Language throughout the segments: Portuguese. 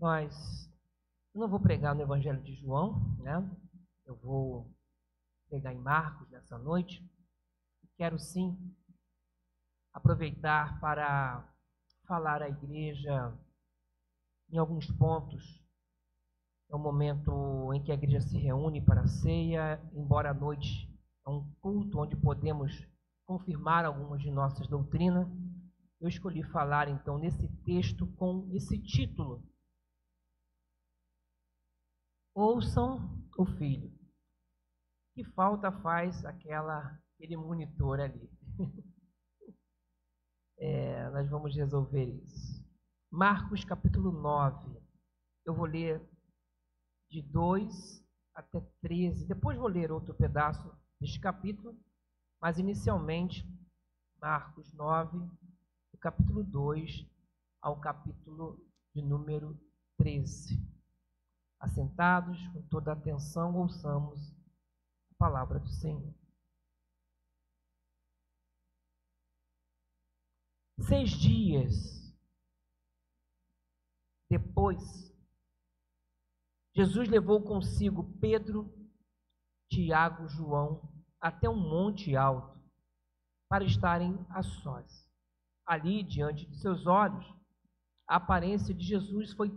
Eu não vou pregar no Evangelho de João, né? Eu vou pregar em Marcos nessa noite. Quero sim aproveitar para falar à igreja em alguns pontos. É um momento em que a igreja se reúne para a ceia, embora à noite é um culto onde podemos confirmar algumas de nossas doutrinas. Eu escolhi falar então nesse texto com esse título: Ouçam o Filho. Que falta faz aquele monitor ali? Nós vamos resolver isso. Marcos capítulo 9. Eu vou ler de 2 até 13. Depois vou ler outro pedaço deste capítulo. Mas inicialmente, Marcos 9, do capítulo 2 ao capítulo de número 13. Assentados, com toda a atenção, ouçamos a palavra do Senhor. 6 dias depois, Jesus levou consigo Pedro, Tiago, João, até um monte alto, para estarem a sós. Ali, diante de seus olhos, a aparência de Jesus foi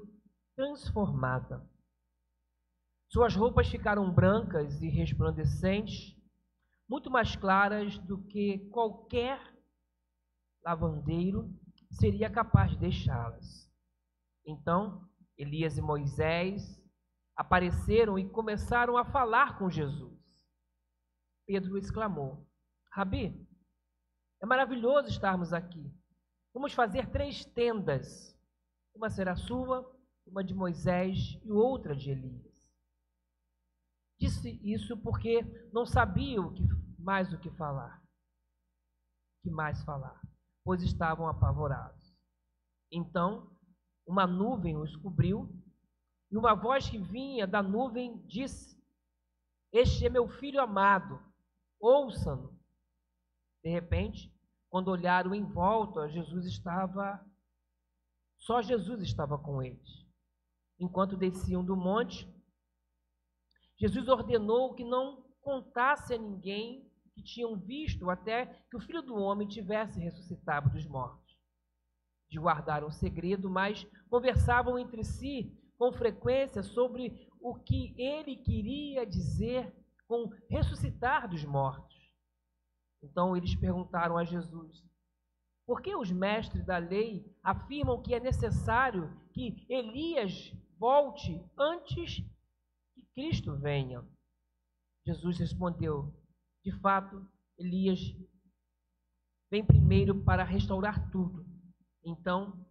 transformada. Suas roupas ficaram brancas e resplandecentes, muito mais claras do que qualquer lavandeiro seria capaz de deixá-las. Então, Elias e Moisés apareceram e começaram a falar com Jesus. Pedro exclamou: Rabi, é maravilhoso estarmos aqui. Vamos fazer 3 tendas. Uma será sua, uma de Moisés e outra de Elias. Disse isso porque não sabia o que mais falar, pois estavam apavorados. Então, uma nuvem os cobriu, e uma voz que vinha da nuvem disse: Este é meu filho amado, ouçam-no. De repente, quando olharam em volta, só Jesus estava com eles. Enquanto desciam do monte, Jesus ordenou que não contasse a ninguém que tinham visto até que o Filho do Homem tivesse ressuscitado dos mortos. De guardar um segredo, mas conversavam entre si com frequência sobre o que ele queria dizer com ressuscitar dos mortos. Então eles perguntaram a Jesus: por que os mestres da lei afirmam que é necessário que Elias volte antes que Cristo venha? Jesus respondeu: de fato, Elias vem primeiro para restaurar tudo. Então,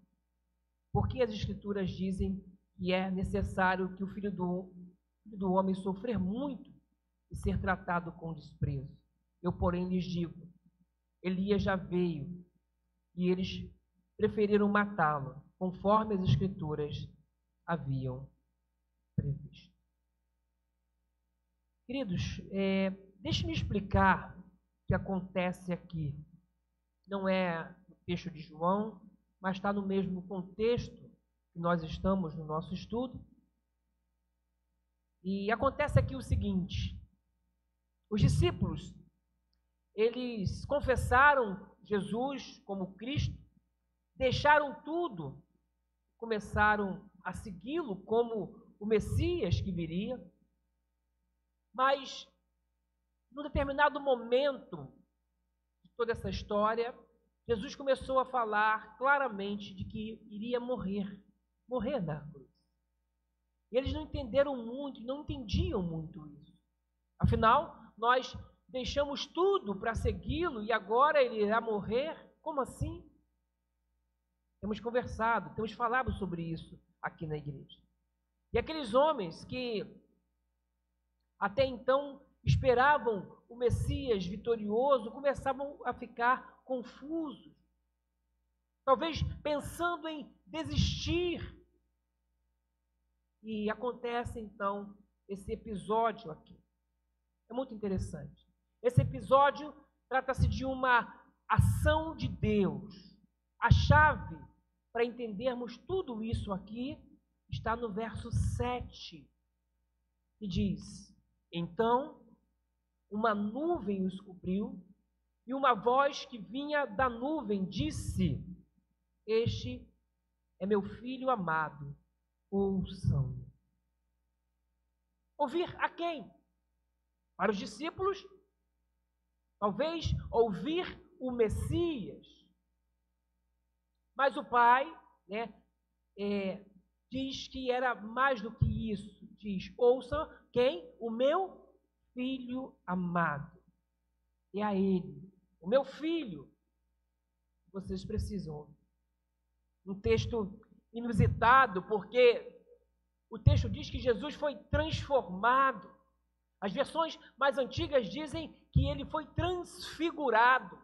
por que as Escrituras dizem que é necessário que o Filho do Homem sofrer muito e ser tratado com desprezo? Eu, porém, lhes digo: Elias já veio e eles preferiram matá-lo, conforme as Escrituras haviam previsto. Queridos, deixe-me explicar o que acontece aqui. Não é no texto de João, mas está no mesmo contexto que nós estamos no nosso estudo. E acontece aqui o seguinte: os discípulos, eles confessaram Jesus como Cristo, deixaram tudo, começaram a segui-lo como o Messias que viria. Mas, num determinado momento de toda essa história, Jesus começou a falar claramente de que iria morrer na cruz. E eles não entenderam muito, não entendiam muito isso. Afinal, nós deixamos tudo para segui-lo e agora ele irá morrer? Como assim? Temos conversado, temos falado sobre isso aqui na igreja. E aqueles homens que até então esperavam o Messias vitorioso começavam a ficar confusos, talvez pensando em desistir. E acontece então esse episódio aqui. É muito interessante. Esse episódio trata-se de uma ação de Deus. A chave para entendermos tudo isso aqui está no verso 7, que diz: então uma nuvem os cobriu, e uma voz que vinha da nuvem disse: este é meu filho amado, ouçam-no. Ouvir a quem? Para os discípulos? Talvez ouvir o Messias. Mas o pai, né, diz que era mais do que isso. Diz: ouça quem? O meu filho amado. É a ele, o meu filho, vocês precisam ouvir. Um texto inusitado, porque o texto diz que Jesus foi transformado. As versões mais antigas dizem que ele foi transfigurado.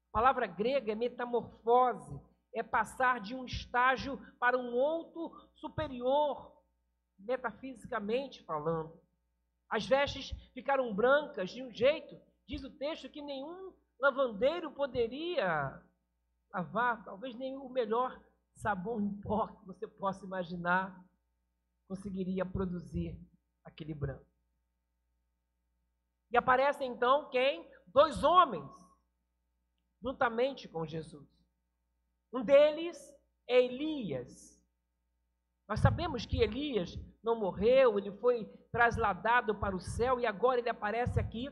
A palavra grega é metamorfose, é passar de um estágio para um outro superior, metafisicamente falando. As vestes ficaram brancas de um jeito, diz o texto, que nenhum lavandeiro poderia lavar, talvez nem o melhor sabão em pó que você possa imaginar conseguiria produzir aquele branco. E aparecem então quem? 2 homens, juntamente com Jesus. Um deles é Elias. Nós sabemos que Elias não morreu, ele foi trasladado para o céu e agora ele aparece aqui.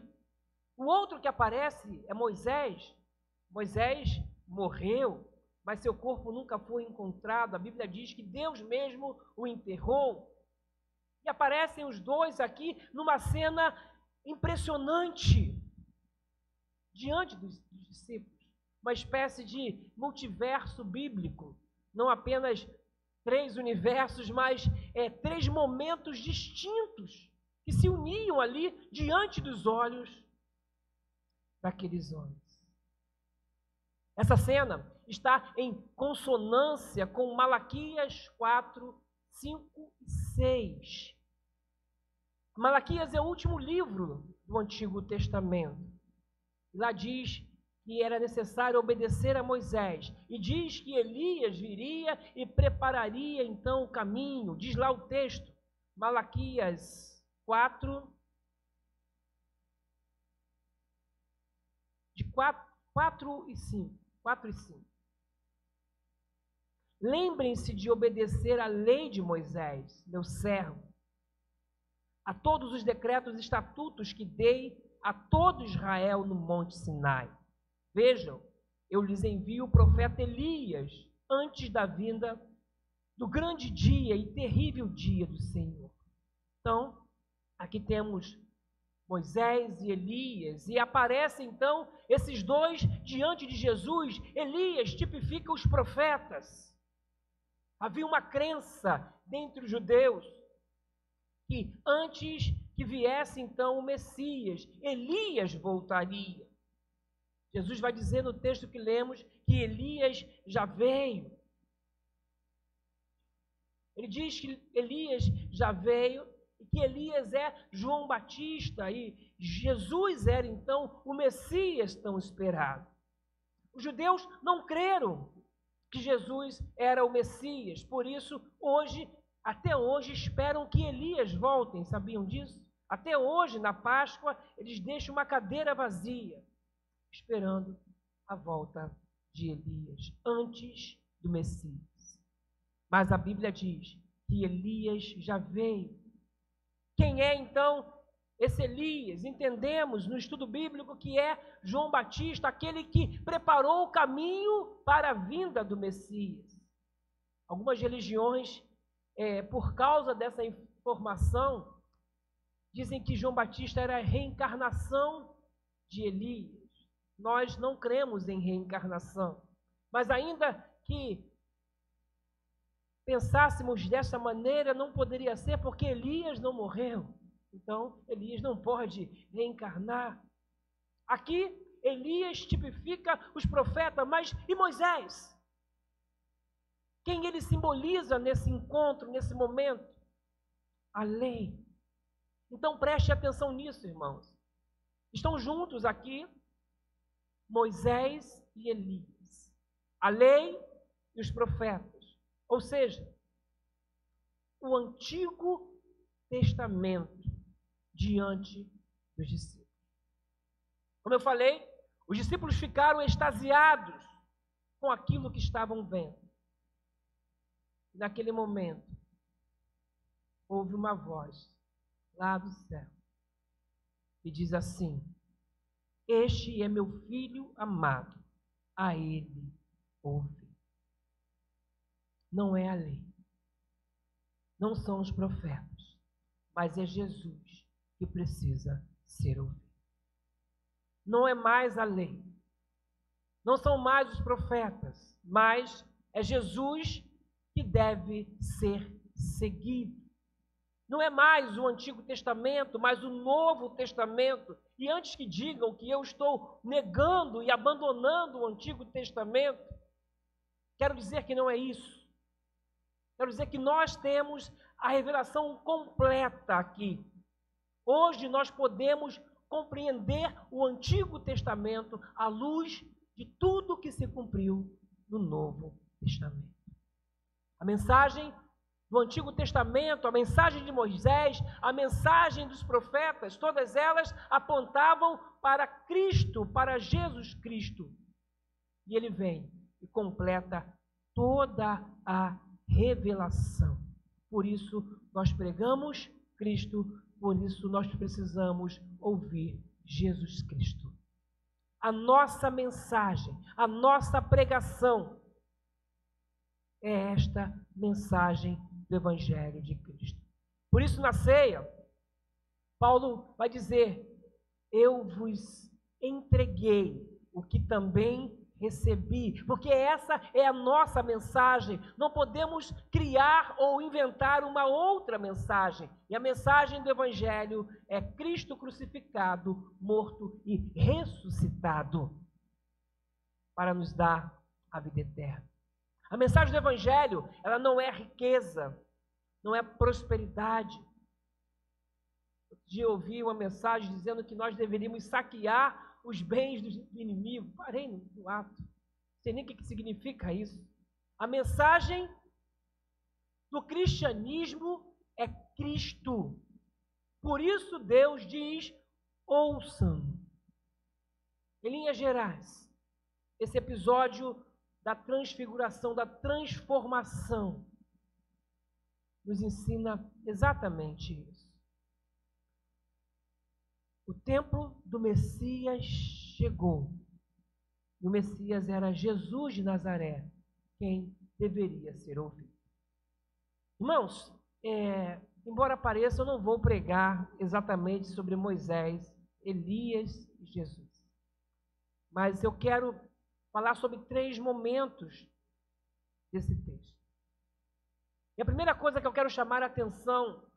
O outro que aparece é Moisés. Moisés morreu, mas seu corpo nunca foi encontrado. A Bíblia diz que Deus mesmo o enterrou. E aparecem os dois aqui numa cena impressionante diante dos discípulos. Uma espécie de multiverso bíblico. Não apenas 3 universos, mas 3 momentos distintos que se uniam ali diante dos olhos daqueles homens. Essa cena está em consonância com Malaquias 4, 5 e 6. Malaquias é o último livro do Antigo Testamento. Lá diz que era necessário obedecer a Moisés. E diz que Elias viria e prepararia então o caminho. Diz lá o texto, Malaquias 4, de 4 e 5. Lembrem-se de obedecer a lei de Moisés, meu servo, a todos os decretos e estatutos que dei a todo Israel no Monte Sinai. Vejam, eu lhes envio o profeta Elias antes da vinda do grande dia e terrível dia do Senhor. Então, aqui temos Moisés e Elias, e aparecem então esses dois diante de Jesus. Elias tipifica os profetas. Havia uma crença dentre os judeus que antes que viesse então o Messias, Elias voltaria. Jesus vai dizer no texto que lemos que Elias já veio. Ele diz que Elias já veio e que Elias é João Batista e Jesus era então o Messias tão esperado. Os judeus não creram que Jesus era o Messias, por isso hoje, até hoje, esperam que Elias volte. Sabiam disso? Até hoje, na Páscoa, eles deixam uma cadeira vazia, esperando a volta de Elias, antes do Messias. Mas a Bíblia diz que Elias já veio. Quem é então esse Elias? Entendemos no estudo bíblico que é João Batista, aquele que preparou o caminho para a vinda do Messias. Algumas religiões, por causa dessa informação, dizem que João Batista era a reencarnação de Elias. Nós não cremos em reencarnação, mas ainda que pensássemos dessa maneira, não poderia ser, porque Elias não morreu. Então, Elias não pode reencarnar. Aqui, Elias tipifica os profetas, mas e Moisés? Quem ele simboliza nesse encontro, nesse momento? A lei. Então, preste atenção nisso, irmãos. Estão juntos aqui Moisés e Elias. A lei e os profetas. Ou seja, o Antigo Testamento diante dos discípulos. Como eu falei, os discípulos ficaram extasiados com aquilo que estavam vendo. Naquele momento, houve uma voz lá do céu que diz assim: este é meu filho amado, a ele ouve. Não é a lei, não são os profetas, mas é Jesus que precisa ser ouvido. Não é mais a lei, não são mais os profetas, mas é Jesus que deve ser seguido. Não é mais o Antigo Testamento, mas o Novo Testamento. E antes que digam que eu estou negando e abandonando o Antigo Testamento, quero dizer que não é isso. Quero dizer que nós temos a revelação completa aqui. Hoje nós podemos compreender o Antigo Testamento à luz de tudo que se cumpriu no Novo Testamento. A mensagem do Antigo Testamento, a mensagem de Moisés, a mensagem dos profetas, todas elas apontavam para Cristo, para Jesus Cristo. E ele vem e completa toda a revelação. Por isso nós pregamos Cristo, por isso nós precisamos ouvir Jesus Cristo. A nossa mensagem, a nossa pregação é esta mensagem do Evangelho de Cristo. Por isso, na ceia, Paulo vai dizer: eu vos entreguei o que também recebi, porque essa é a nossa mensagem. Não podemos criar ou inventar uma outra mensagem. E a mensagem do Evangelho é Cristo crucificado, morto e ressuscitado para nos dar a vida eterna. A mensagem do Evangelho, ela não é riqueza, não é prosperidade. Outro dia eu ouvi uma mensagem dizendo que nós deveríamos saquear os bens do inimigo. Parei no ato. Não sei nem o que significa isso. A mensagem do cristianismo é Cristo. Por isso Deus diz: ouçam. Em linhas gerais, esse episódio da transfiguração, da transformação, nos ensina exatamente isso. O tempo do Messias chegou. E o Messias era Jesus de Nazaré, quem deveria ser ouvido. Irmãos, embora pareça, eu não vou pregar exatamente sobre Moisés, Elias e Jesus. Mas eu quero falar sobre 3 momentos desse texto. E a primeira coisa que eu quero chamar a atenção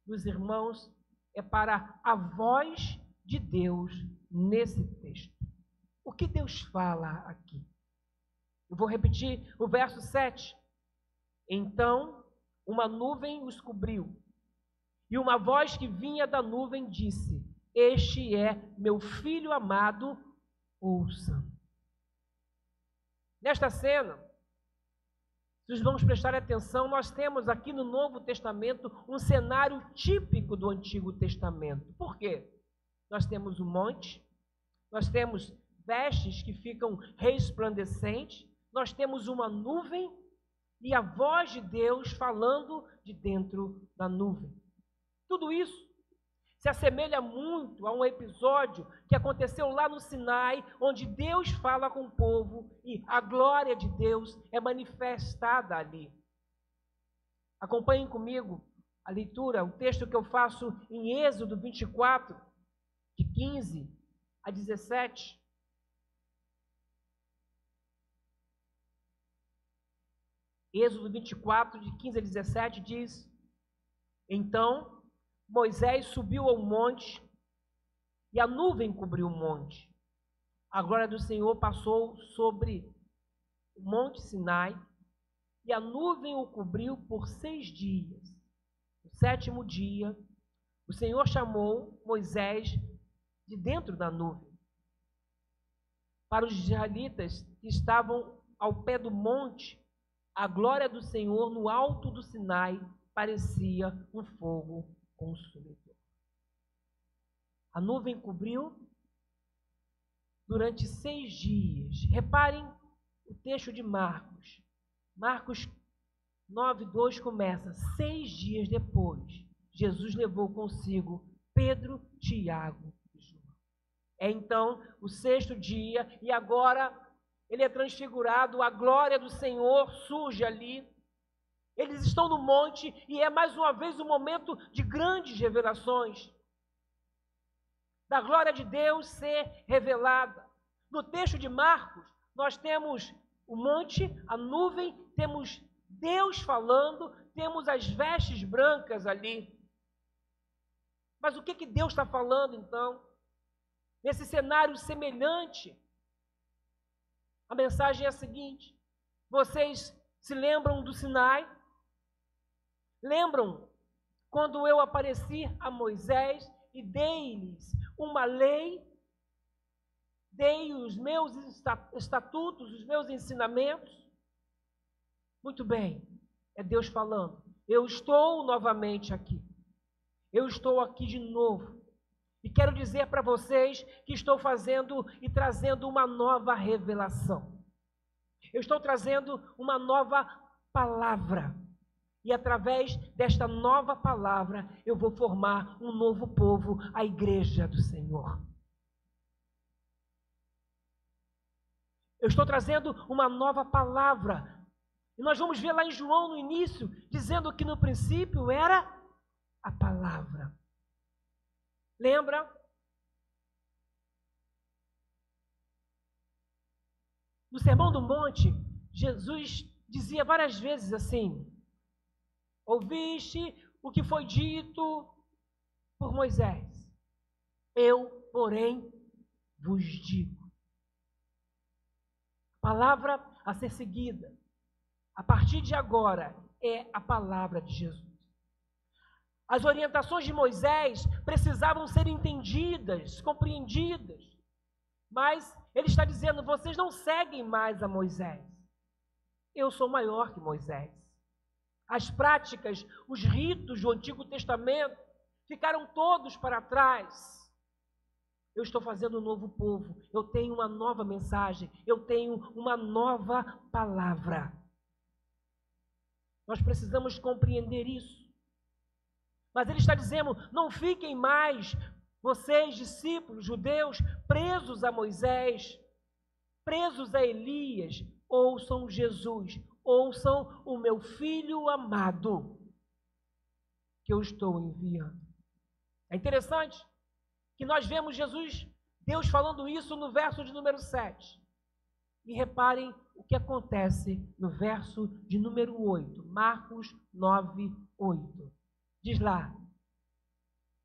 dos irmãos é para a voz de Deus nesse texto. O que Deus fala aqui? Eu vou repetir o verso 7. Então, uma nuvem os cobriu, e uma voz que vinha da nuvem disse: este é meu filho amado, ouçam. Nesta cena, se vamos prestar atenção, nós temos aqui no Novo Testamento um cenário típico do Antigo Testamento. Por quê? Nós temos um monte, nós temos vestes que ficam resplandecentes, nós temos uma nuvem e a voz de Deus falando de dentro da nuvem. Tudo isso se assemelha muito a um episódio que aconteceu lá no Sinai, onde Deus fala com o povo e a glória de Deus é manifestada ali. Acompanhem comigo a leitura, o texto que eu faço em Êxodo 24, de 15 a 17. Êxodo 24, de 15 a 17 diz: então Moisés subiu ao monte e a nuvem cobriu o monte. A glória do Senhor passou sobre o monte Sinai e a nuvem o cobriu por 6 dias. No 7º dia, o Senhor chamou Moisés de dentro da nuvem. Para os israelitas que estavam ao pé do monte, a glória do Senhor no alto do Sinai parecia um fogo consumidor. A nuvem cobriu durante 6 dias. Reparem o texto de Marcos. Marcos 9:2 começa: 6 dias depois, Jesus levou consigo Pedro, Tiago e João. É então o 6º dia, e agora ele é transfigurado, a glória do Senhor surge ali. Eles estão no monte e é mais uma vez um momento de grandes revelações, da glória de Deus ser revelada. No texto de Marcos, nós temos o monte, a nuvem, temos Deus falando, temos as vestes brancas ali. Mas o que Deus está falando então? Nesse cenário semelhante, a mensagem é a seguinte: vocês se lembram do Sinai? Lembram quando eu apareci a Moisés e dei-lhes uma lei, dei os meus estatutos, os meus ensinamentos? Muito bem, é Deus falando. Eu estou novamente aqui. Eu estou aqui de novo. E quero dizer para vocês que estou fazendo e trazendo uma nova revelação. Eu estou trazendo uma nova palavra. E através desta nova palavra, eu vou formar um novo povo, a igreja do Senhor. Eu estou trazendo uma nova palavra. E nós vamos ver lá em João no início, dizendo que no princípio era a palavra. Lembra? No Sermão do Monte, Jesus dizia várias vezes assim: ouviste o que foi dito por Moisés, eu, porém, vos digo. Palavra a ser seguida, a partir de agora, é a palavra de Jesus. As orientações de Moisés precisavam ser entendidas, compreendidas, mas ele está dizendo: vocês não seguem mais a Moisés, eu sou maior que Moisés. As práticas, os ritos do Antigo Testamento ficaram todos para trás. Eu estou fazendo um novo povo, eu tenho uma nova mensagem, eu tenho uma nova palavra. Nós precisamos compreender isso. Mas ele está dizendo: não fiquem mais, vocês, discípulos judeus, presos a Moisés, presos a Elias. Ouçam Jesus, ouçam o meu filho amado, que eu estou enviando. É interessante que nós vemos Deus falando isso no verso de número 7. E reparem o que acontece no verso de número 8, Marcos 9:8. Diz lá: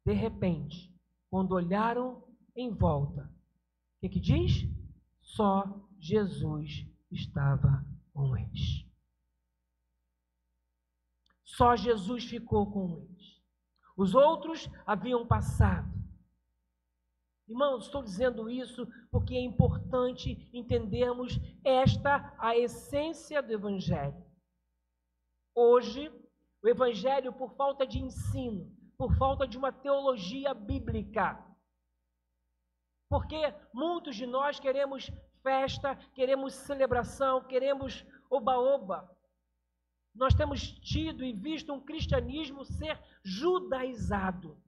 de repente, quando olharam em volta, o que diz? Só Jesus estava com eles. Só Jesus ficou com eles. Os outros haviam passado. Irmãos, estou dizendo isso porque é importante entendermos a essência do Evangelho. Hoje, o Evangelho, por falta de ensino, por falta de uma teologia bíblica, porque muitos de nós queremos festa, queremos celebração, queremos oba-oba. Nós temos tido e visto um cristianismo ser judaizado.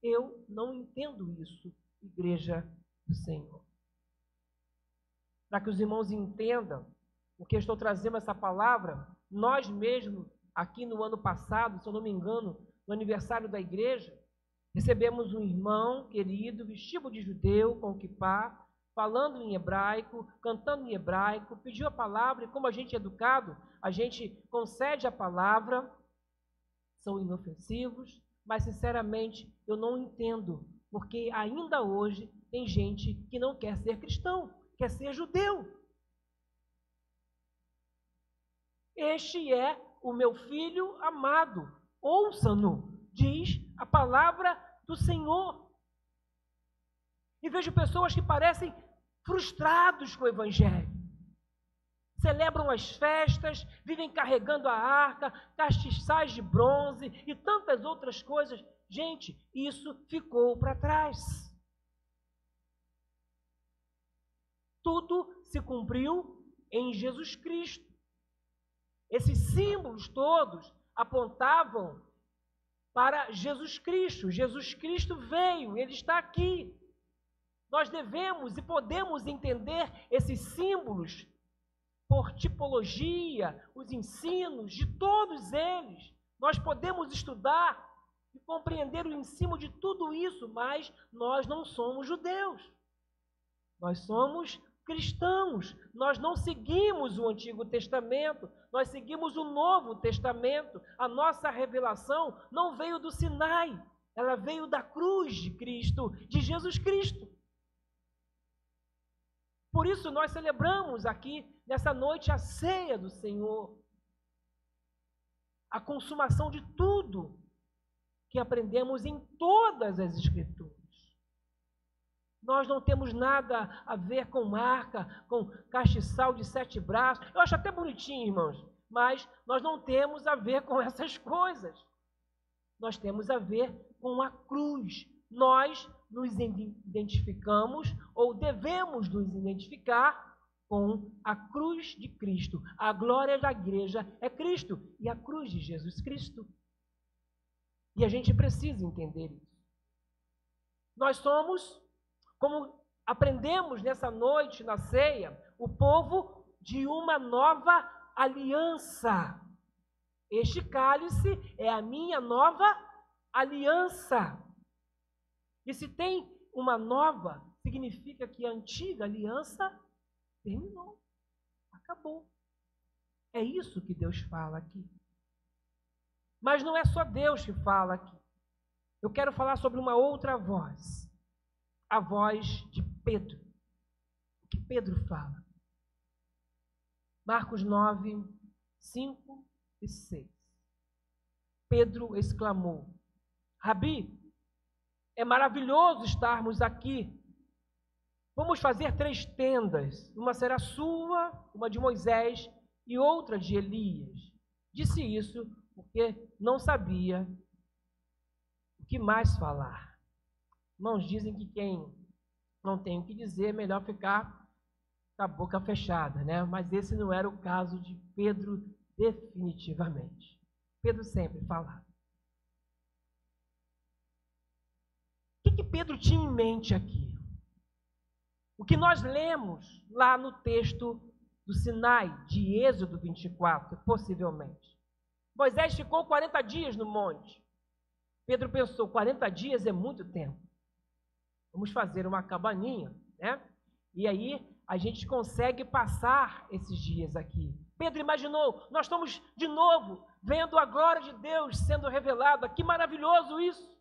Eu não entendo isso, igreja do Senhor. Para que os irmãos entendam o que eu estou trazendo essa palavra, nós mesmos, aqui no ano passado, se eu não me engano, no aniversário da igreja, recebemos um irmão querido, vestido de judeu, com quipá, falando em hebraico, cantando em hebraico, pediu a palavra, e como a gente é educado, a gente concede a palavra. São inofensivos, mas sinceramente eu não entendo, porque ainda hoje tem gente que não quer ser cristão, quer ser judeu. Este é o meu filho amado, ouçam-no, diz a palavra do Senhor. E vejo pessoas que parecem frustrados com o Evangelho. celebram as festas, vivem carregando a arca, castiçais de bronze e tantas outras coisas. Gente, isso ficou para trás. Tudo se cumpriu em Jesus Cristo. Esses símbolos todos apontavam para Jesus Cristo. Jesus Cristo veio, Ele está aqui. Nós devemos e podemos entender esses símbolos por tipologia, os ensinos de todos eles. Nós podemos estudar e compreender o ensino de tudo isso, mas nós não somos judeus. Nós somos cristãos. Nós não seguimos o Antigo Testamento, nós seguimos o Novo Testamento. A nossa revelação não veio do Sinai, ela veio da cruz de Cristo, de Jesus Cristo. Por isso nós celebramos aqui, nessa noite, a ceia do Senhor. A consumação de tudo que aprendemos em todas as Escrituras. Nós não temos nada a ver com marca, com castiçal de 7 braços. Eu acho até bonitinho, irmãos, mas nós não temos a ver com essas coisas. Nós temos a ver com a cruz. Nós nos identificamos, ou devemos nos identificar, com a cruz de Cristo. A glória da igreja é Cristo e a cruz de Jesus Cristo. E a gente precisa entender isso. Nós somos, como aprendemos nessa noite, na ceia, o povo de uma nova aliança. Este cálice é a minha nova aliança. E se tem uma nova, significa que a antiga aliança terminou, acabou. É isso que Deus fala aqui. Mas não é só Deus que fala aqui. Eu quero falar sobre uma outra voz. A voz de Pedro. O que Pedro fala? Marcos 9, 5 e 6. Pedro exclamou: Rabi, é maravilhoso estarmos aqui. Vamos fazer 3 tendas. Uma será sua, uma de Moisés e outra de Elias. Disse isso porque não sabia o que mais falar. Irmãos, dizem que quem não tem o que dizer é melhor ficar com a boca fechada, né? Mas esse não era o caso de Pedro definitivamente. Pedro sempre falava. O que Pedro tinha em mente aqui? O que nós lemos lá no texto do Sinai, de Êxodo 24, possivelmente. Moisés ficou 40 dias no monte. Pedro pensou, 40 dias é muito tempo. Vamos fazer uma cabaninha, né? E aí a gente consegue passar esses dias aqui. Pedro imaginou, nós estamos de novo vendo a glória de Deus sendo revelada. Que maravilhoso isso!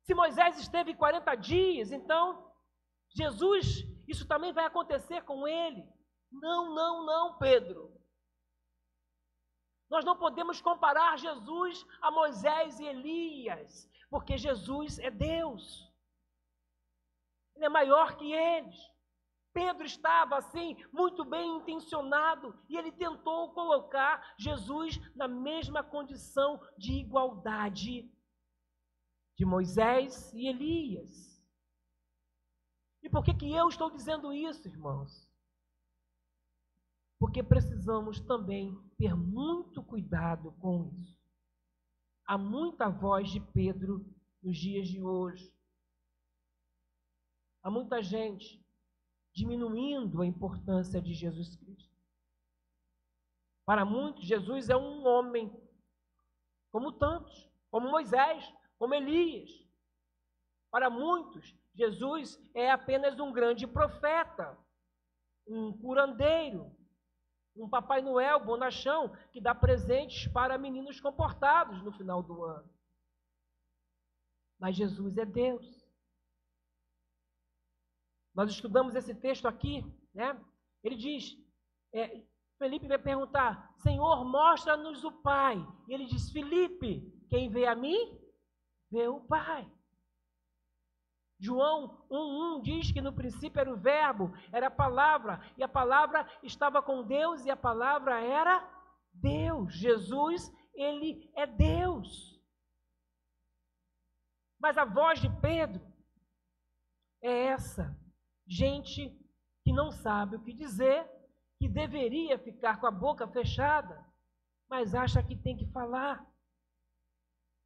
Se Moisés esteve 40 dias, então Jesus, isso também vai acontecer com ele. Não, Pedro. Nós não podemos comparar Jesus a Moisés e Elias, porque Jesus é Deus. Ele é maior que eles. Pedro estava assim, muito bem intencionado, e ele tentou colocar Jesus na mesma condição de igualdade de Moisés e Elias. E por que eu estou dizendo isso, irmãos? Porque precisamos também ter muito cuidado com isso. Há muita voz de Pedro nos dias de hoje. Há muita gente diminuindo a importância de Jesus Cristo. Para muitos, Jesus é um homem, como tantos, como Moisés, como Elias. Para muitos, Jesus é apenas um grande profeta, um curandeiro, um Papai Noel bonachão que dá presentes para meninos comportados no final do ano. Mas Jesus é Deus. Nós estudamos esse texto aqui, né? Ele diz, Felipe vai perguntar, Senhor, mostra-nos o Pai. E ele diz, Felipe, quem vê a mim, vê o Pai. João 1,1 diz que no princípio era o verbo, era a palavra, e a palavra estava com Deus e a palavra era Deus. Jesus, ele é Deus. Mas a voz de Pedro é essa: gente que não sabe o que dizer, que deveria ficar com a boca fechada, mas acha que tem que falar.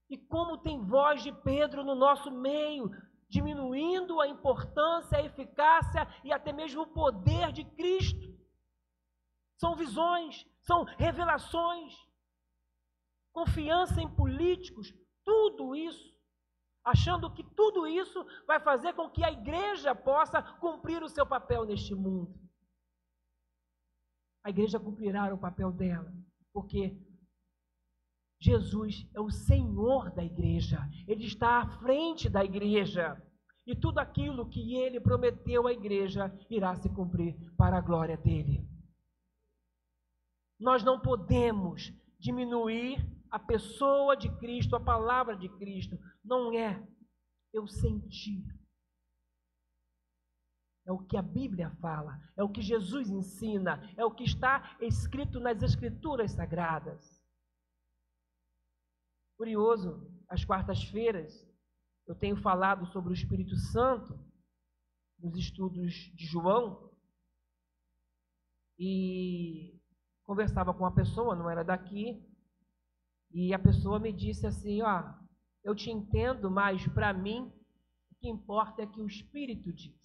E como tem voz de Pedro no nosso meio, diminuindo a importância, a eficácia e até mesmo o poder de Cristo. São visões, são revelações, confiança em políticos, tudo isso, achando que tudo isso vai fazer com que a igreja possa cumprir o seu papel neste mundo. A igreja cumprirá o papel dela, porque Jesus é o Senhor da igreja, Ele está à frente da igreja, e tudo aquilo que Ele prometeu à igreja irá se cumprir para a glória dEle. Nós não podemos diminuir a pessoa de Cristo, a palavra de Cristo, não é eu sentir. É o que a Bíblia fala, é o que Jesus ensina, é o que está escrito nas Escrituras Sagradas. Curioso, às quartas-feiras, eu tenho falado sobre o Espírito Santo, nos estudos de João, e conversava com uma pessoa, não era daqui, e a pessoa me disse assim, eu te entendo, mas para mim, o que importa é que o Espírito diz.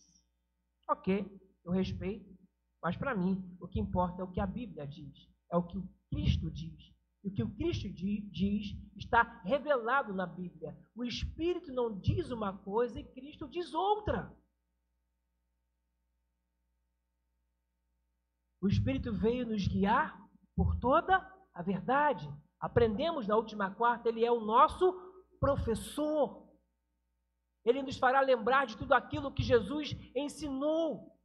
Ok, eu respeito, mas para mim, o que importa é o que a Bíblia diz, é o que o Cristo diz. E o que o Cristo diz está revelado na Bíblia. O Espírito não diz uma coisa e Cristo diz outra. O Espírito veio nos guiar por toda a verdade. Aprendemos na última quarta, Ele é o nosso professor. Ele nos fará lembrar de tudo aquilo que Jesus ensinou.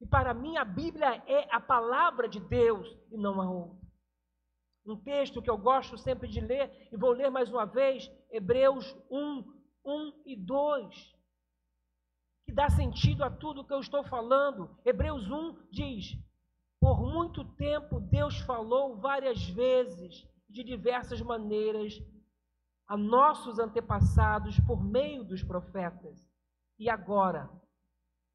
E para mim a Bíblia é a palavra de Deus e não a outra. Um texto que eu gosto sempre de ler, e vou ler mais uma vez, Hebreus 1 e 2, que dá sentido a tudo que eu estou falando. Hebreus 1 diz, por muito tempo Deus falou várias vezes, de diversas maneiras, a nossos antepassados por meio dos profetas. E agora,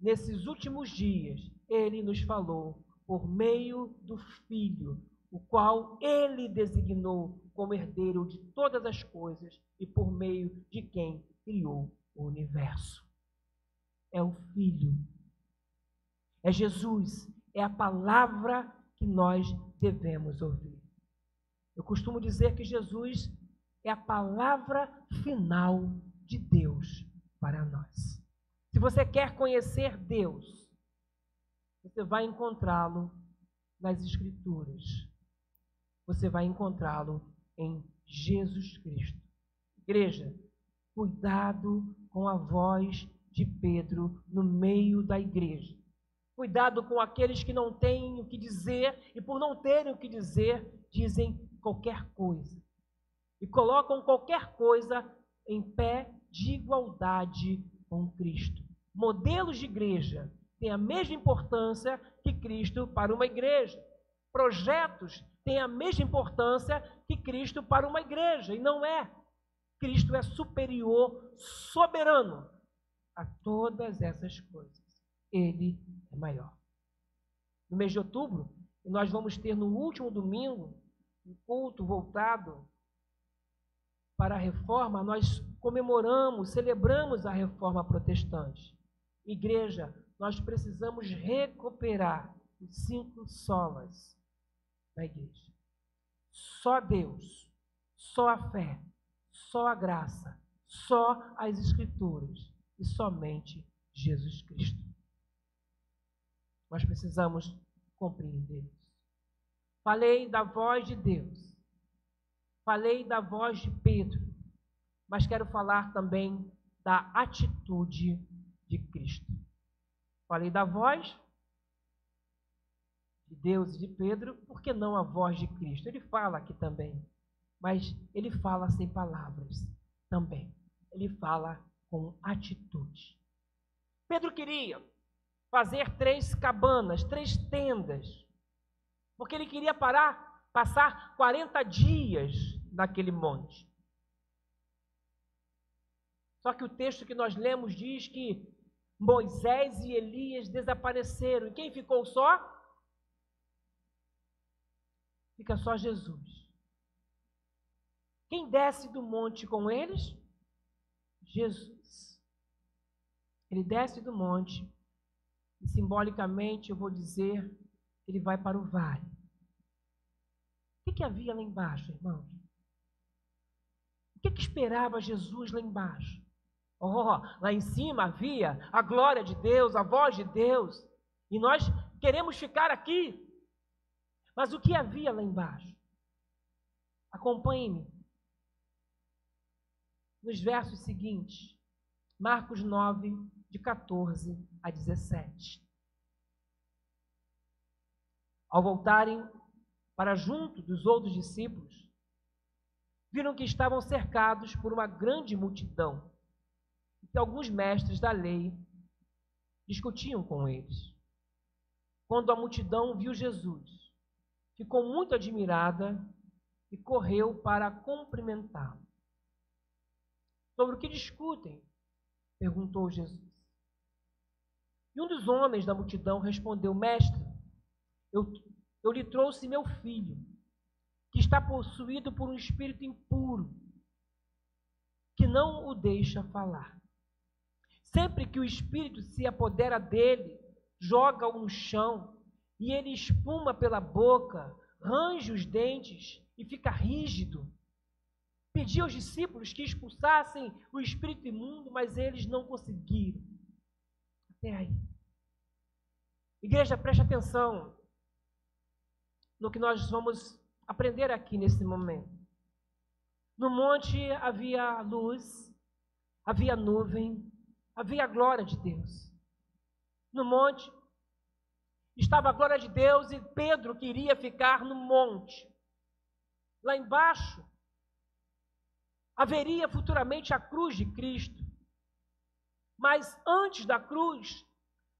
nesses últimos dias, Ele nos falou por meio do Filho, o qual Ele designou como herdeiro de todas as coisas e por meio de quem criou o universo. É o Filho, é Jesus, é a palavra que nós devemos ouvir. Eu costumo dizer que Jesus é a palavra final de Deus para nós. Se você quer conhecer Deus, você vai encontrá-lo nas Escrituras. Você vai encontrá-lo em Jesus Cristo. Igreja, cuidado com a voz de Pedro no meio da igreja. Cuidado com aqueles que não têm o que dizer e por não terem o que dizer, dizem qualquer coisa. E colocam qualquer coisa em pé de igualdade com Cristo. Modelos de igreja têm a mesma importância que Cristo para uma igreja. Projetos têm a mesma importância que Cristo para uma igreja, e não é. Cristo é superior, soberano a todas essas coisas. Ele é maior. No mês de outubro, nós vamos ter no último domingo um culto voltado para a reforma. Nós comemoramos, celebramos a reforma protestante. Igreja, nós precisamos recuperar os 5 solas da igreja. Só Deus, só a fé, só a graça, só as Escrituras e somente Jesus Cristo. Nós precisamos compreender isso. Falei da voz de Deus, falei da voz de Pedro, mas quero falar também da atitude de Cristo. Falei da voz de Deus e de Pedro, por que não a voz de Cristo? Ele fala aqui também, mas ele fala sem palavras também. Ele fala com atitude. Pedro queria fazer 3 cabanas, 3 tendas, porque ele queria passar 40 dias naquele monte. Só que o texto que nós lemos diz que Moisés e Elias desapareceram. E quem ficou só? Fica só Jesus. Quem desce do monte com eles? Jesus. Ele desce do monte e simbolicamente eu vou dizer, ele vai para o vale. O que havia lá embaixo, irmãos? O que esperava Jesus lá embaixo? Lá em cima havia a glória de Deus, a voz de Deus, e nós queremos ficar aqui. Mas o que havia lá embaixo? Acompanhe-me nos versos seguintes, Marcos 9, de 14 a 17. Ao voltarem para junto dos outros discípulos, viram que estavam cercados por uma grande multidão, e que alguns mestres da lei discutiam com eles. Quando a multidão viu Jesus, ficou muito admirada e correu para cumprimentá-lo. Sobre o que discutem? Perguntou Jesus. E um dos homens da multidão respondeu: Mestre, eu lhe trouxe meu filho, que está possuído por um espírito impuro, que não o deixa falar. Sempre que o espírito se apodera dele, joga-o no chão, e ele espuma pela boca, range os dentes e fica rígido. Pedi aos discípulos que expulsassem o espírito imundo, mas eles não conseguiram. Até aí. Igreja, preste atenção no que nós vamos aprender aqui nesse momento. No monte havia luz, havia nuvem, havia a glória de Deus. No monte estava a glória de Deus e Pedro queria ficar no monte. Lá embaixo haveria futuramente a cruz de Cristo. Mas antes da cruz,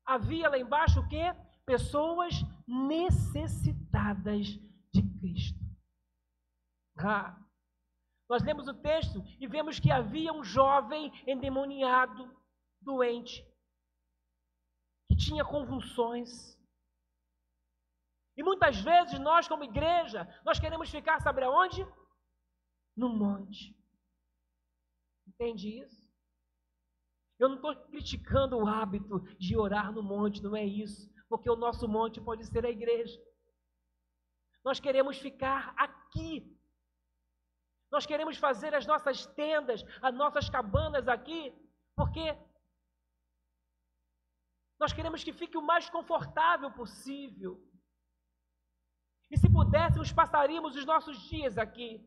havia lá embaixo o quê? Pessoas necessitadas de Cristo. Nós lemos o texto e vemos que havia um jovem endemoniado, doente, que tinha convulsões. E muitas vezes nós, como igreja, nós queremos ficar, sabe aonde? No monte. Entende isso? Eu não estou criticando o hábito de orar no monte, não é isso. Porque o nosso monte pode ser a igreja. Nós queremos ficar aqui. Nós queremos fazer as nossas tendas, as nossas cabanas aqui, porque nós queremos que fique o mais confortável possível. E se pudéssemos, passaríamos os nossos dias aqui.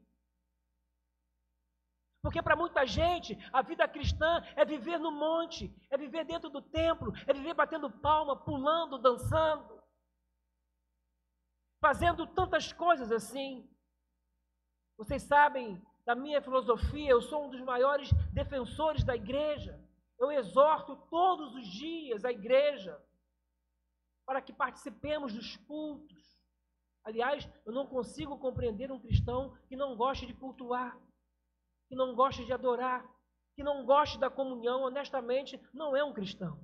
Porque para muita gente, a vida cristã é viver no monte, é viver dentro do templo, é viver batendo palma, pulando, dançando, fazendo tantas coisas assim. Vocês sabem da minha filosofia, eu sou um dos maiores defensores da igreja. Eu exorto todos os dias a igreja para que participemos dos cultos. Aliás, eu não consigo compreender um cristão que não goste de cultuar, que não goste de adorar, que não goste da comunhão. Honestamente, não é um cristão.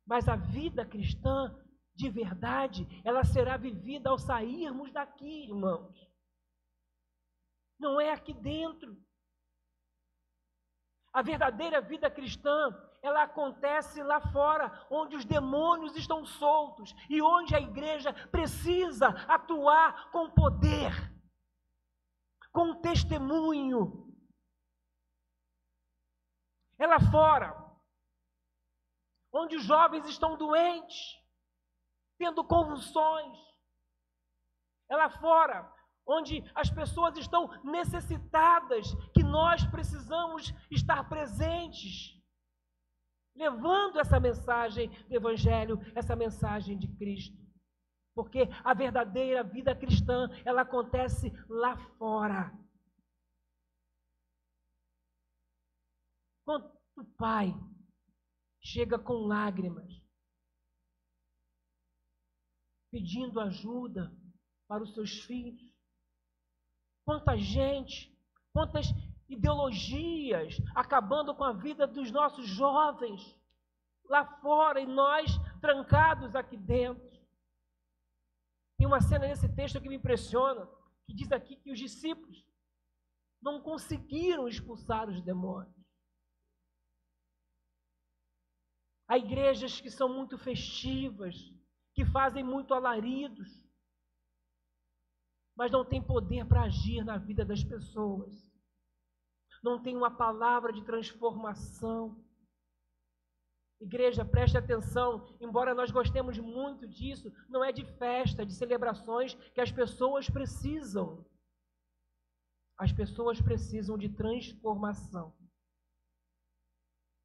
Mas a vida cristã, de verdade, ela será vivida ao sairmos daqui, irmãos. Não é aqui dentro. A verdadeira vida cristã, ela acontece lá fora, onde os demônios estão soltos e onde a igreja precisa atuar com poder, com testemunho. É lá fora, onde os jovens estão doentes, tendo convulsões. É lá fora, onde as pessoas estão necessitadas, que nós precisamos estar presentes, levando essa mensagem do Evangelho, essa mensagem de Cristo. Porque a verdadeira vida cristã, ela acontece lá fora. Quando o pai chega com lágrimas, pedindo ajuda para os seus filhos. Quanta gente, quantas ideologias acabando com a vida dos nossos jovens lá fora e nós trancados aqui dentro. Tem uma cena nesse texto que me impressiona, que diz aqui que os discípulos não conseguiram expulsar os demônios. Há igrejas que são muito festivas, que fazem muito alaridos, mas não tem poder para agir na vida das pessoas. Não tem uma palavra de transformação. Igreja, preste atenção, embora nós gostemos muito disso, não é de festa, de celebrações que as pessoas precisam. As pessoas precisam de transformação.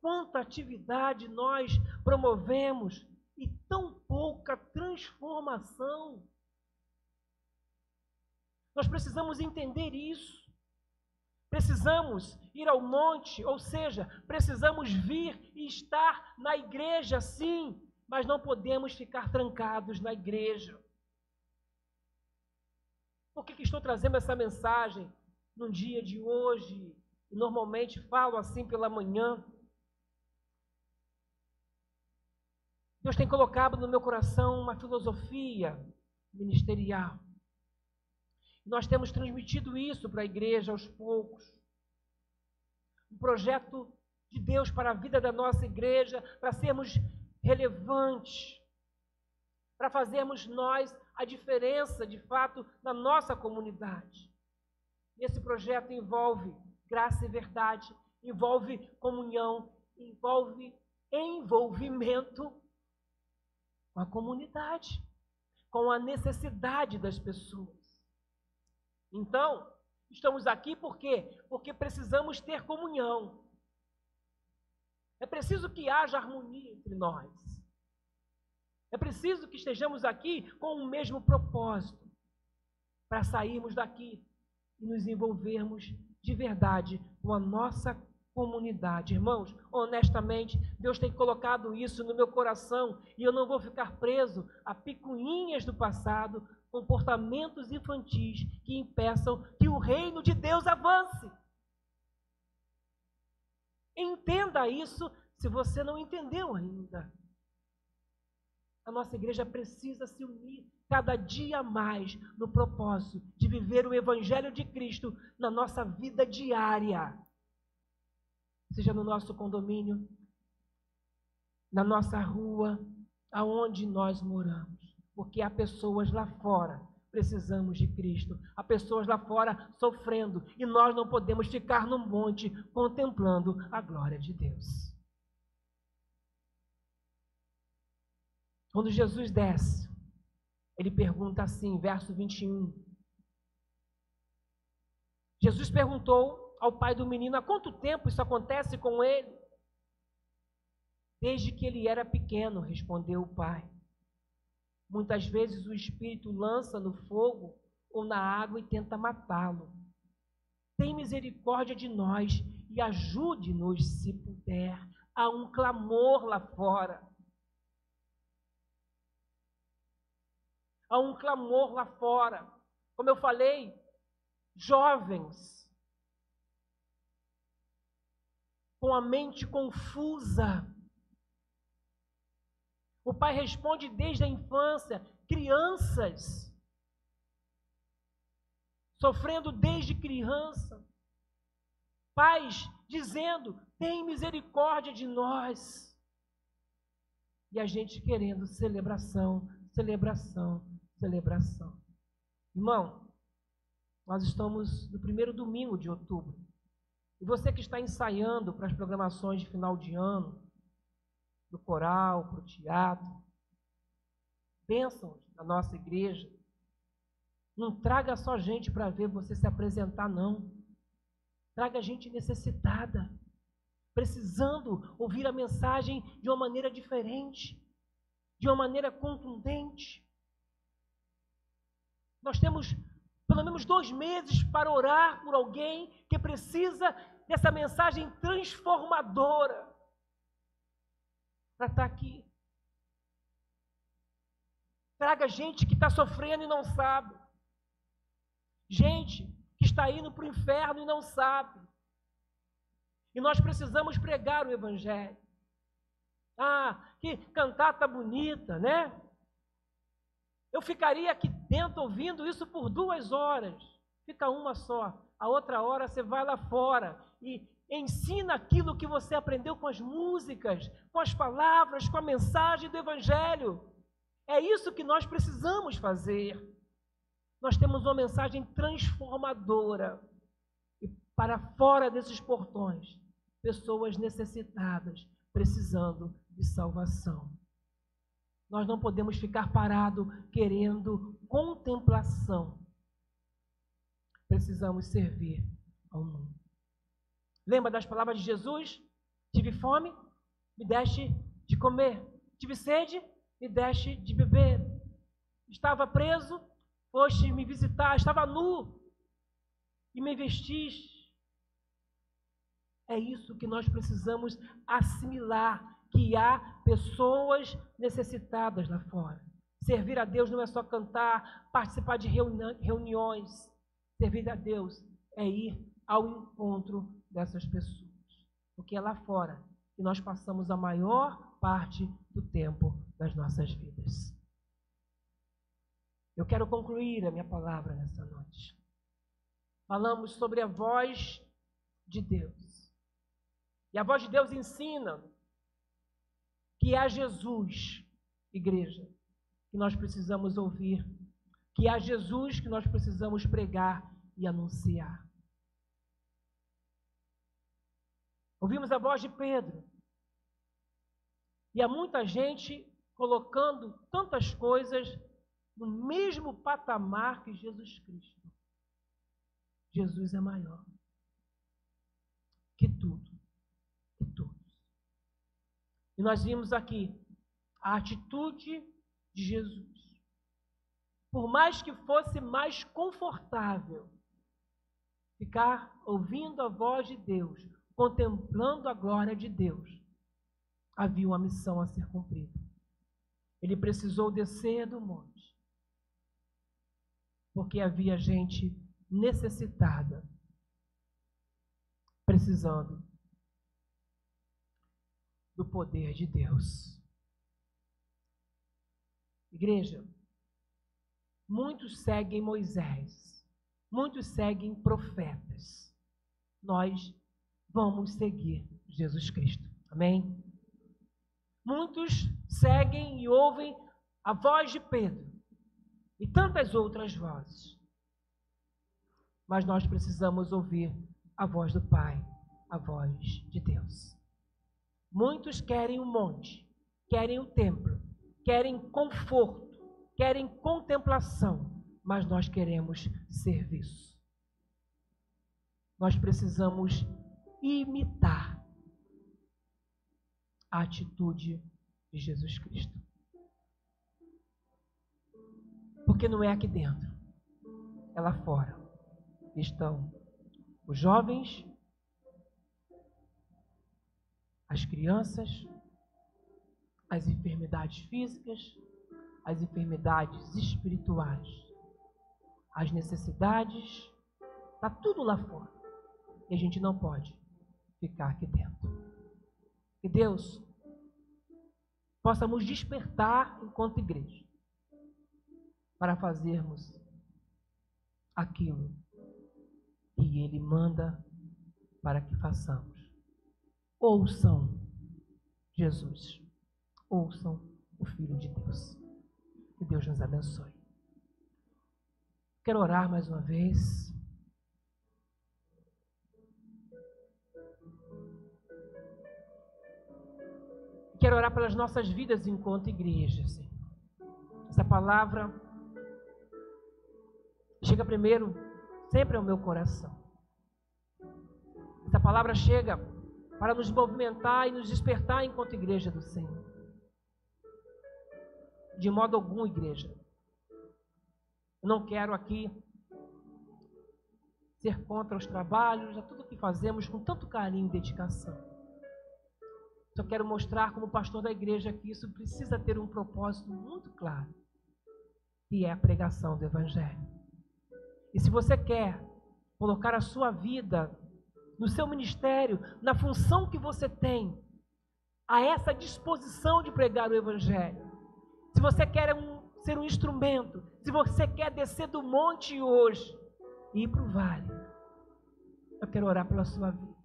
Quanta atividade nós promovemos e tão pouca transformação. Nós precisamos entender isso. Precisamos ir ao monte, ou seja, precisamos vir e estar na igreja, sim, mas não podemos ficar trancados na igreja. Por que estou trazendo essa mensagem no dia de hoje? Normalmente falo assim pela manhã. Deus tem colocado no meu coração uma filosofia ministerial. Nós temos transmitido isso para a igreja aos poucos. Um projeto de Deus para a vida da nossa igreja, para sermos relevantes, para fazermos nós a diferença, de fato, na nossa comunidade. Esse projeto envolve graça e verdade, envolve comunhão, envolve envolvimento com a comunidade, com a necessidade das pessoas. Então, estamos aqui por quê? Porque precisamos ter comunhão. É preciso que haja harmonia entre nós. É preciso que estejamos aqui com o mesmo propósito, para sairmos daqui e nos envolvermos de verdade com a nossa comunidade. Irmãos, honestamente, Deus tem colocado isso no meu coração e eu não vou ficar preso a picuinhas do passado, comportamentos infantis que impeçam que o reino de Deus avance. Entenda isso se você não entendeu ainda. A nossa igreja precisa se unir cada dia mais no propósito de viver o Evangelho de Cristo na nossa vida diária. Seja no nosso condomínio, na nossa rua, aonde nós moramos. Porque há pessoas lá fora, precisamos de Cristo. Há pessoas lá fora sofrendo e nós não podemos ficar no monte contemplando a glória de Deus. Quando Jesus desce, ele pergunta assim, verso 21. Jesus perguntou ao pai do menino, há quanto tempo isso acontece com ele? Desde que ele era pequeno, respondeu o pai. Muitas vezes o Espírito lança no fogo ou na água e tenta matá-lo. Tem misericórdia de nós e ajude-nos se puder. Há um clamor lá fora. Há um clamor lá fora. Como eu falei, jovens com a mente confusa. O pai responde desde a infância, crianças, sofrendo desde criança, pais dizendo, tem misericórdia de nós, e a gente querendo celebração, celebração, celebração. Irmão, nós estamos no primeiro domingo de outubro, e você que está ensaiando para as programações de final de ano, do coral, para o teatro, bênçãos da nossa igreja. Não traga só gente para ver você se apresentar, não. Traga gente necessitada, precisando ouvir a mensagem de uma maneira diferente, de uma maneira contundente. Nós temos pelo menos 2 meses para orar por alguém que precisa dessa mensagem transformadora para estar aqui. Traga gente que está sofrendo e não sabe. Gente que está indo para o inferno e não sabe. E nós precisamos pregar o Evangelho. Ah, que cantata bonita, né? Eu ficaria aqui dentro ouvindo isso por 2 horas. Fica uma só. A outra hora você vai lá fora e ensina aquilo que você aprendeu com as músicas, com as palavras, com a mensagem do Evangelho. É isso que nós precisamos fazer. Nós temos uma mensagem transformadora. E para fora desses portões, pessoas necessitadas, precisando de salvação. Nós não podemos ficar parados querendo contemplação. Precisamos servir ao mundo. Lembra das palavras de Jesus? Tive fome, me deste de comer. Tive sede, me deste de beber. Estava preso, foste me visitar. Estava nu e me vestiste. É isso que nós precisamos assimilar, que há pessoas necessitadas lá fora. Servir a Deus não é só cantar, participar de reuniões. Servir a Deus é ir ao encontro dessas pessoas. Porque é lá fora que nós passamos a maior parte do tempo das nossas vidas. Eu quero concluir a minha palavra nessa noite. Falamos sobre a voz de Deus. E a voz de Deus ensina que há Jesus, igreja, que nós precisamos ouvir, que há Jesus que nós precisamos pregar e anunciar. Ouvimos a voz de Pedro. E há muita gente colocando tantas coisas no mesmo patamar que Jesus Cristo. Jesus é maior que tudo, que todos. E nós vimos aqui a atitude de Jesus. Por mais que fosse mais confortável ficar ouvindo a voz de Deus, contemplando a glória de Deus, havia uma missão a ser cumprida. Ele precisou descer do monte, porque havia gente necessitada, precisando do poder de Deus. Igreja, muitos seguem Moisés, muitos seguem profetas. Nós vamos seguir Jesus Cristo. Amém? Muitos seguem e ouvem a voz de Pedro e tantas outras vozes. Mas nós precisamos ouvir a voz do Pai, a voz de Deus. Muitos querem o monte, querem o templo, querem conforto, querem contemplação, mas nós queremos serviço. Nós precisamos imitar a atitude de Jesus Cristo. Porque não é aqui dentro, é lá fora. Estão os jovens, as crianças, as enfermidades físicas, as enfermidades espirituais, as necessidades, está tudo lá fora. E a gente não pode ficar aqui dentro. Que Deus possa nos despertar enquanto igreja para fazermos aquilo que Ele manda para que façamos. Ouçam Jesus, ouçam o Filho de Deus. Que Deus nos abençoe. Quero orar mais uma vez. Quero orar pelas nossas vidas enquanto igreja, Senhor. Essa palavra chega primeiro, sempre ao meu coração. Essa palavra chega para nos movimentar e nos despertar enquanto igreja do Senhor. De modo algum, igreja, eu não quero aqui ser contra os trabalhos, a tudo que fazemos com tanto carinho e dedicação. Só quero mostrar como pastor da igreja que isso precisa ter um propósito muito claro, que é a pregação do Evangelho. E se você quer colocar a sua vida no seu ministério, na função que você tem, a essa disposição de pregar o Evangelho, se você quer ser um instrumento, se você quer descer do monte hoje e ir para o vale, eu quero orar pela sua vida.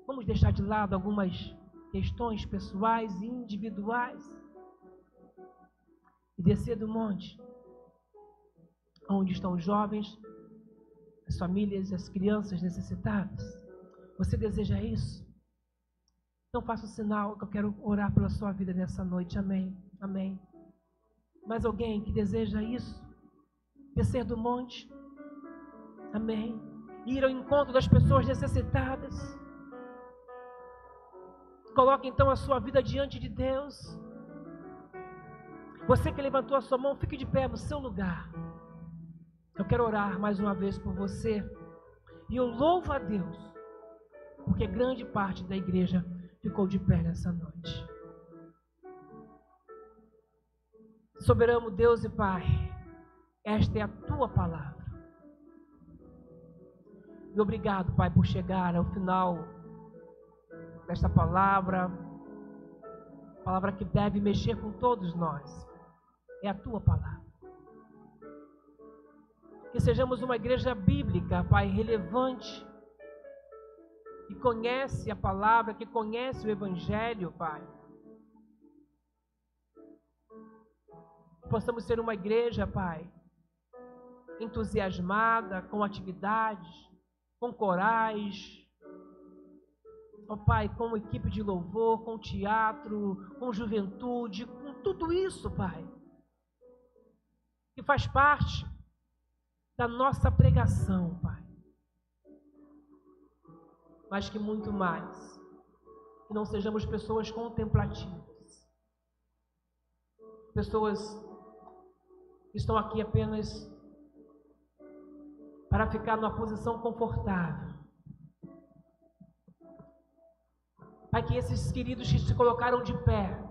Vamos deixar de lado algumas questões pessoais e individuais e descer do monte, onde estão os jovens, as famílias, as crianças necessitadas. Você deseja isso? Então faça o sinal que eu quero orar pela sua vida nessa noite. Amém. Amém. Mais alguém que deseja isso? Descer do monte? Amém. Ir ao encontro das pessoas necessitadas? Coloque então a sua vida diante de Deus. Você que levantou a sua mão, fique de pé no seu lugar. Eu quero orar mais uma vez por você. E eu louvo a Deus, porque grande parte da igreja ficou de pé nessa noite. Soberano Deus e Pai, esta é a Tua palavra. E obrigado, Pai, por chegar ao final desta palavra que deve mexer com todos nós. É a Tua palavra. Que sejamos uma igreja bíblica, Pai, relevante, que conhece a palavra, que conhece o Evangelho, Pai. Possamos ser uma igreja, Pai, entusiasmada, com atividades, com corais, ó Pai, com equipe de louvor, com teatro, com juventude, com tudo isso, Pai, que faz parte da nossa pregação, Pai. Mas que muito mais, que não sejamos pessoas contemplativas, pessoas que estão aqui apenas para ficar numa posição confortável. Pai, que esses queridos que se colocaram de pé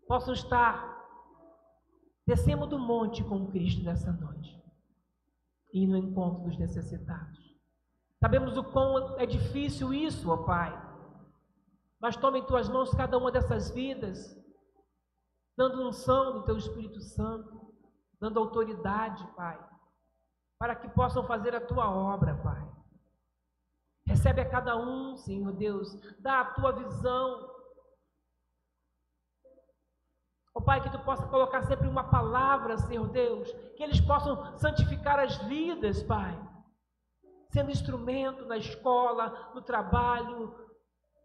possam estar descendo do monte com Cristo nessa noite e no encontro dos necessitados. Sabemos o quão é difícil isso, ó Pai, mas toma em Tuas mãos cada uma dessas vidas, dando unção do Teu Espírito Santo, dando autoridade, Pai, para que possam fazer a Tua obra, Pai. Recebe a cada um, Senhor Deus, dá a Tua visão. Ó Pai, que Tu possa colocar sempre uma palavra, Senhor Deus, que eles possam santificar as vidas, Pai, sendo instrumento na escola, no trabalho,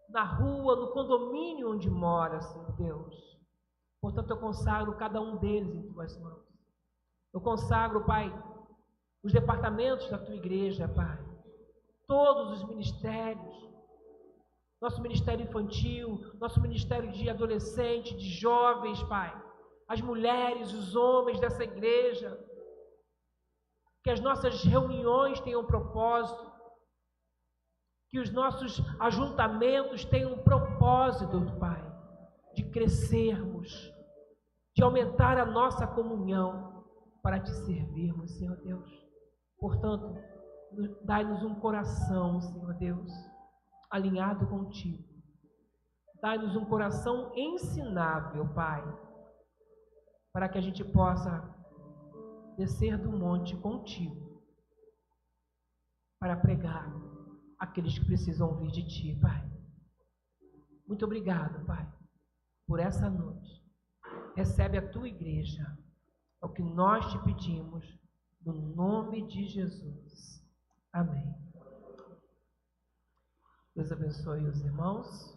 na rua, no condomínio onde mora, Senhor Deus. Portanto, eu consagro cada um deles em Tuas mãos. Eu consagro, Pai, os departamentos da Tua igreja, Pai, todos os ministérios, nosso ministério infantil, nosso ministério de adolescente, de jovens, Pai, as mulheres, os homens dessa igreja, que as nossas reuniões tenham propósito, que os nossos ajuntamentos tenham um propósito, Pai, de crescermos, de aumentar a nossa comunhão para Te servirmos, Senhor Deus. Portanto, dai-nos um coração, Senhor Deus, alinhado contigo. Dai-nos um coração ensinável, Pai, para que a gente possa descer do monte contigo, para pregar aqueles que precisam ouvir de Ti, Pai. Muito obrigado, Pai, por essa noite. Recebe a Tua igreja, é o que nós Te pedimos, no nome de Jesus. Amém. Deus abençoe os irmãos.